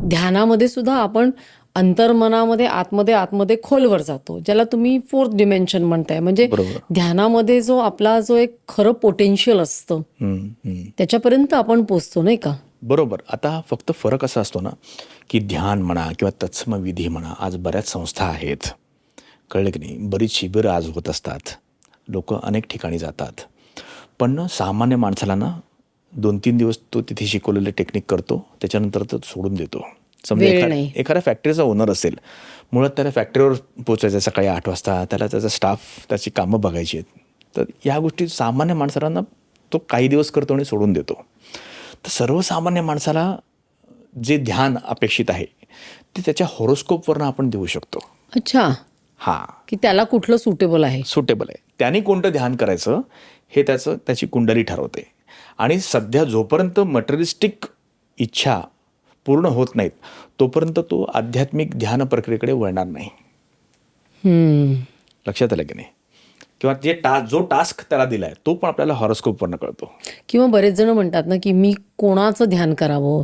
ध्यानामध्ये सुद्धा आपण अंतर्मनामध्ये आतमध्ये आतमध्ये खोलवर जातो, ज्याला तुम्ही फोर्थ डिमेन्शन म्हणताय. म्हणजे बरोबर. ध्यानामध्ये जो आपला जो एक खरं पोटेन्शियल असतं त्याच्यापर्यंत आपण पोचतो, नाही का? बरोबर. आता फक्त फरक असा असतो ना, की ध्यान म्हणा किंवा तत्सम विधी म्हणा, आज बऱ्याच संस्था आहेत, कळलं की नाही, बरीच शिबिरं आज होत असतात, लोक अनेक ठिकाणी जातात. पण ना सामान्य माणसाला ना 2-3 दिवस तो तिथे शिकवलेले टेक्निक करतो, त्याच्यानंतर तो सोडून देतो. समजा वेळ नाही. एखाद्या फॅक्टरीचा ओनर असेल, मुळात त्याला फॅक्टरीवर पोचायचं सकाळी 8 वाजता, त्याला त्याचा स्टाफ त्याची कामं बघायची आहेत. तर या गोष्टी सामान्य माणसाला ना तो काही दिवस करतो आणि सोडून देतो. तर सर्वसामान्य माणसाला जे ध्यान अपेक्षित आहे ते त्याच्या हॉरोस्कोपवरनं आपण देऊ शकतो. अच्छा, हां, की त्याला कुठलं सुटेबल आहे. सुटेबल आहे. त्याने कोणतं ध्यान करायचं हे त्याची कुंडली ठरवते. आणि सध्या जोपर्यंत मटेरियलिस्टिक इच्छा पूर्ण होत नाहीत तोपर्यंत तो आध्यात्मिक ध्यान प्रक्रियेकडे वळणार नाही. लक्षात आलं की नाही? किंवा जो टास्क त्याला दिलाय तो पण आपल्याला हॉरोस्कोपवरनं कळतो. किंवा बरेच जण म्हणतात ना, की मी कोणाचं ध्यान करावं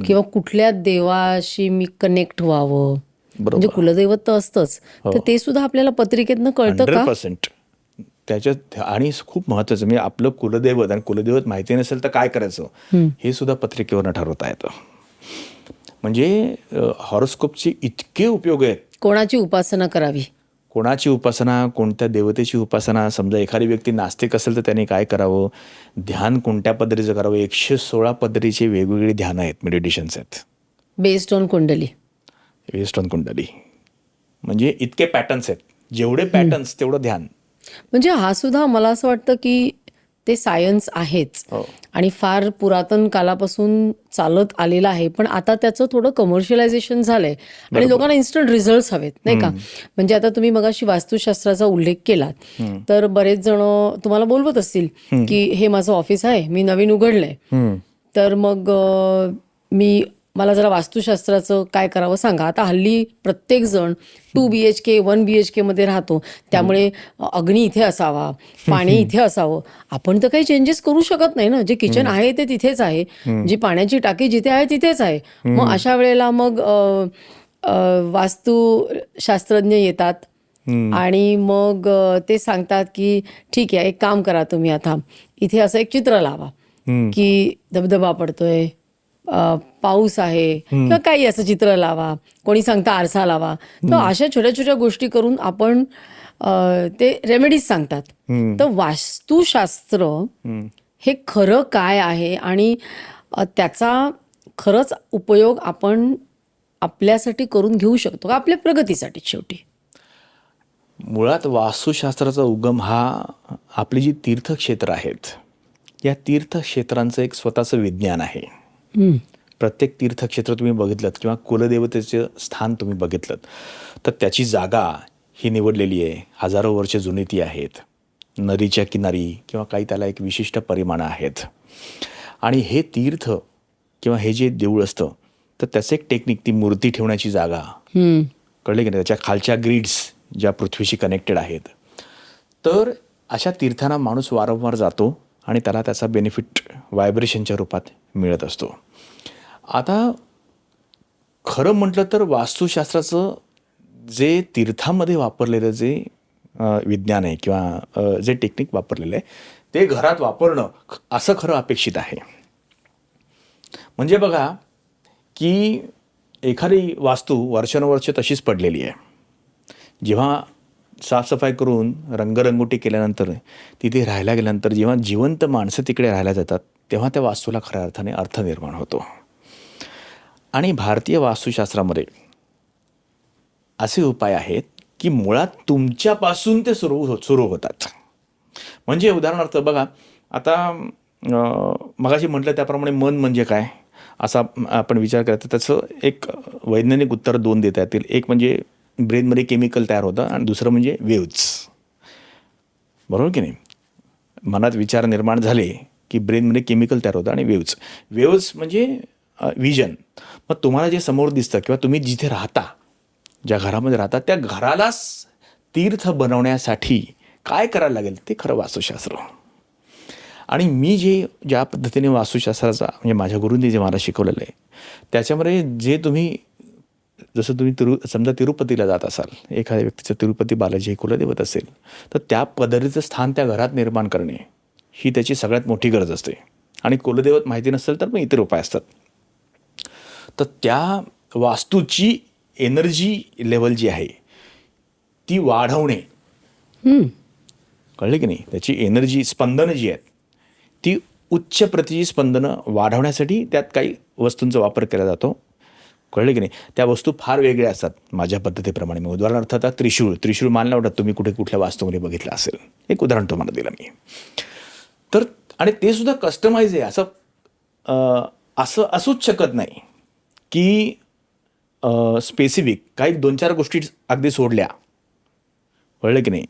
किंवा कुठल्या देवाशी मी कनेक्ट व्हावं. म्हणजे कुलदैवत तर असतंच, तर ते सुद्धा आपल्याला पत्रिकेतनं कळतं का? 100% त्याच्यात. आणि खूप महत्त्वाचं म्हणजे आपलं कुलदैवत आणि कुलदैवत माहिती नसेल तर काय करायचं हे सुद्धा पत्रिकेवरनं ठरवता येतं. म्हणजे हॉरोस्कोपचे इतके उपयोग आहेत. कोणाची उपासना करावी, कोणाची उपासना, कोणत्या देवतेची उपासना. समजा एखादी व्यक्ती नास्तिक असेल तर त्याने काय करावं, ध्यान कोणत्या पद्धतीचं करावं. 116 पद्धतीचे वेगवेगळे ध्यान आहेत, मेडिटेशन्स आहेत, बेस्ड ऑन कुंडली. बेस्ड ऑन कुंडली. म्हणजे इतके पॅटर्न्स आहेत, जेवढे पॅटर्न्स तेवढं ध्यान. म्हणजे हा सुद्धा मला असं वाटतं की ते सायन्स आहेच आणि फार पुरातन कालापासून चालत आलेलं आहे. पण आता त्याचं थोडं कमर्शियलायझेशन झालंय आणि लोकांना इन्स्टंट रिझल्ट्स हवेत, नाही का? म्हणजे आता तुम्ही मगाशी वास्तुशास्त्राचा उल्लेख केलात, तर बरेच जण तुम्हाला बोलवत असतील की हे माझं ऑफिस आहे, मी नवीन उघडलंय, तर मग मला जरा वास्तुशास्त्राचं काय करावं सांगा. आता हल्ली प्रत्येक जण 2 BHK 1 BHK मध्ये राहतो, त्यामुळे अग्नी इथे असावा, पाणी इथे असावं. आपण तर काही चेंजेस करू शकत नाही ना. जे किचन आहे ते तिथेच आहे, जी पाण्याची टाकी जिथे आहे तिथेच आहे. मग अशा वेळेला मग वास्तुशास्त्रज्ञ येतात आणि मग ते सांगतात की ठीक आहे, एक काम करा तुम्ही, आता इथे असं एक चित्र लावा की धबधबा पडतोय, पाऊस आहे, किंवा काही असं चित्र लावा. कोणी सांगता आरसा लावा. तर अशा छोट्या छोट्या गोष्टी करून आपण ते रेमेडीज सांगतात. तर वास्तुशास्त्र हे खरं काय आहे आणि त्याचा खरंच उपयोग आपण आपल्यासाठी करून घेऊ शकतो का, आपल्या प्रगतीसाठी? शेवटी मुळात वास्तुशास्त्राचा उगम हा आपली जी तीर्थक्षेत्र आहेत, या तीर्थक्षेत्रांचं एक स्वतःचं विज्ञान आहे. प्रत्येक तीर्थक्षेत्र तुम्ही बघितलं किंवा कुलदेवतेचं स्थान तुम्ही बघितलं तर त्याची जागा ही निवडलेली आहे. हजारो वर्ष जुनी ती आहेत. नदीच्या किनारी किंवा काही त्याला एक विशिष्ट परिमाणं आहेत. आणि हे तीर्थ किंवा हे जे देऊळ असतं तर त्याचं एक टेक्निक, ती मूर्ती ठेवण्याची जागा, कळले की नाही, त्याच्या खालच्या ग्रीड्स ज्या पृथ्वीशी कनेक्टेड आहेत. तर अशा तीर्थांना माणूस वारंवार जातो आणि त्याला त्याचा बेनिफिट व्हायब्रेशनच्या रूपात मिळत असतो. आता खरं म्हटलं तर वास्तुशास्त्राचं जे तीर्थामध्ये वापरलेलं जे विज्ञान आहे किंवा जे टेक्निक वापरलेलं आहे ते घरात वापरणं असं खरं अपेक्षित आहे. म्हणजे बघा की एखादी वास्तू वर्षानुवर्ष तशीच पडलेली आहे. जेव्हा साफसफाई करून रंगरंगोटी केल्यानंतर, तिथे राहायला गेल्यानंतर जेव्हा जिवंत माणसं तिकडे राहायला जातात तेव्हा त्या वास्तूला खऱ्या अर्थाने अर्थ निर्माण होतो. आणि भारतीय वास्तुशास्त्रामध्ये असे उपाय आहेत की मुळात तुमच्यापासून ते सुरू होतात. म्हणजे उदाहरणार्थ बघा, आता मगाशी म्हटलं त्याप्रमाणे मन म्हणजे काय असा आपण विचार करतो. त्याचं एक वैज्ञानिक उत्तर 2 देता येतील. एक म्हणजे ब्रेनमध्ये केमिकल तयार होतं आणि दुसरं म्हणजे वेव्ज. बरोबर की नाही? मनात विचार निर्माण झाले की ब्रेनमध्ये केमिकल तयार होतं आणि वेव्ज म्हणजे विजन. मग तुम्हाला जे समोर दिसतं किंवा तुम्ही जिथे राहता, ज्या घरामध्ये राहता, त्या घरालाच तीर्थ बनवण्यासाठी काय करायला लागेल ते खरं वास्तुशास्त्र. आणि मी ज्या पद्धतीने वास्तुशास्त्राचा म्हणजे माझ्या गुरूंनी जे मला शिकवलेलं आहे त्याच्यामध्ये जे तुम्ही जसं तुम्ही समजा तिरुपतीला जात असाल, एखाद्या व्यक्तीचं तिरुपती बालाजी हे कुलदैवत असेल तर त्या पद्धतीचं स्थान त्या घरात निर्माण करणे ही त्याची सगळ्यात मोठी गरज असते. आणि कुलदैवत माहिती नसेल तर मग इतर उपाय असतात. तर त्या वास्तूची एनर्जी लेवल जी आहे ती वाढवणे, कळले की नाही, त्याची एनर्जी स्पंदनं जी आहेत ती उच्च प्रतीची स्पंदनं वाढवण्यासाठी त्यात काही वस्तूंचा वापर केला जातो. कळले की नाही. त्या वस्तू फार वेगळ्या असतात माझ्या पद्धतीप्रमाणे. मी उदाहरणार्थ आता त्रिशूळ मानला वाटत तुम्ही कुठल्या वास्तूमध्ये बघितलं असेल. एक उदाहरण तुम्हाला दिलं मी. तर आणि ते सुद्धा कस्टमाइज आहे. असं असूच शकत नाही की स्पेसिफिक काही 2-4 गोष्टी अगदी सोडल्या, कळलं की नाही,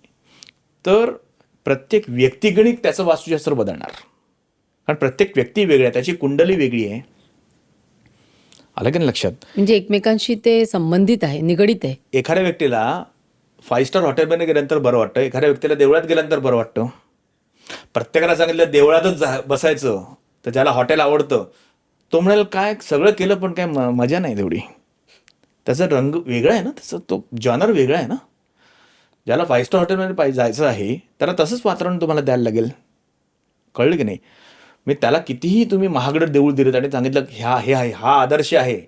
तर प्रत्येक व्यक्तिगणिक त्याचं वास्तुशास्त्र बदलणार. कारण प्रत्येक व्यक्ती वेगळी आहे, त्याची कुंडली वेगळी आहे. आलं की नाही लक्षात. म्हणजे एकमेकांशी ते संबंधित आहे, निगडित आहे. एखाद्या व्यक्तीला 5 स्टार हॉटेलमध्ये गेल्यानंतर बरं वाटतं, एखाद्या व्यक्तीला देवळात गेल्यानंतर बरं वाटतं. प्रत्येकाला सांगितलं देवळातच बसायचं तर ज्याला हॉटेल आवडतं तो म्हणाल काय सगळं केलं पण काय मजा नाही तेवढी. त्याचा रंग वेगळा आहे ना, त्याचा तो जॉनर वेगळा आहे ना. ज्याला 5 स्टार हॉटेलमध्ये जायचं आहे त्याला तसंच वातावरण तुम्हाला द्यायला लागेल. कळलं की नाही. मी त्याला कितीही तुम्ही महागडं देऊळ दिलं आणि सांगितलं हे आहे, हा आदर्श आहे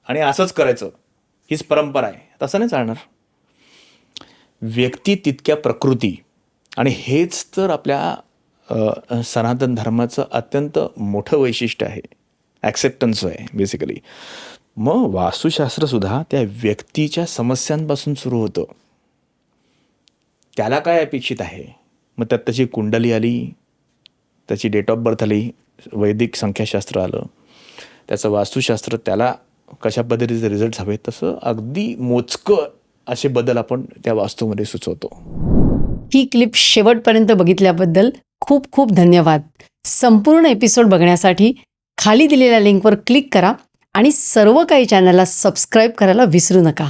आणि असंच करायचं, हीच परंपरा आहे, तसं नाही चालणार. व्यक्ती तितक्या प्रकृती, आणि हेच तर आपल्या सनातन धर्माचं अत्यंत मोठं वैशिष्ट्य आहे, ॲक्सेप्टन्स आहे बेसिकली. मग वास्तुशास्त्रसुद्धा त्या व्यक्तीच्या समस्यांपासून सुरू होतं. त्याला काय अपेक्षित आहे, मग त्यात त्याची कुंडली आली, त्याची डेट ऑफ बर्थ आली, वैदिक संख्याशास्त्र आलं, त्याचं वास्तुशास्त्र त्याला कशा पद्धतीचे रिझल्ट हवे, तसं अगदी मोजकं असे बदल आपण त्या वास्तूमध्ये सुचवतो. ही क्लिप शेवटपर्यंत बघितल्याबद्दल खूप खूप धन्यवाद. संपूर्ण एपिसोड बघण्यासाठी खाली दिलेल्या लिंकवर क्लिक करा आणि सर्व काही चॅनलला सबस्क्राईब करायला विसरू नका.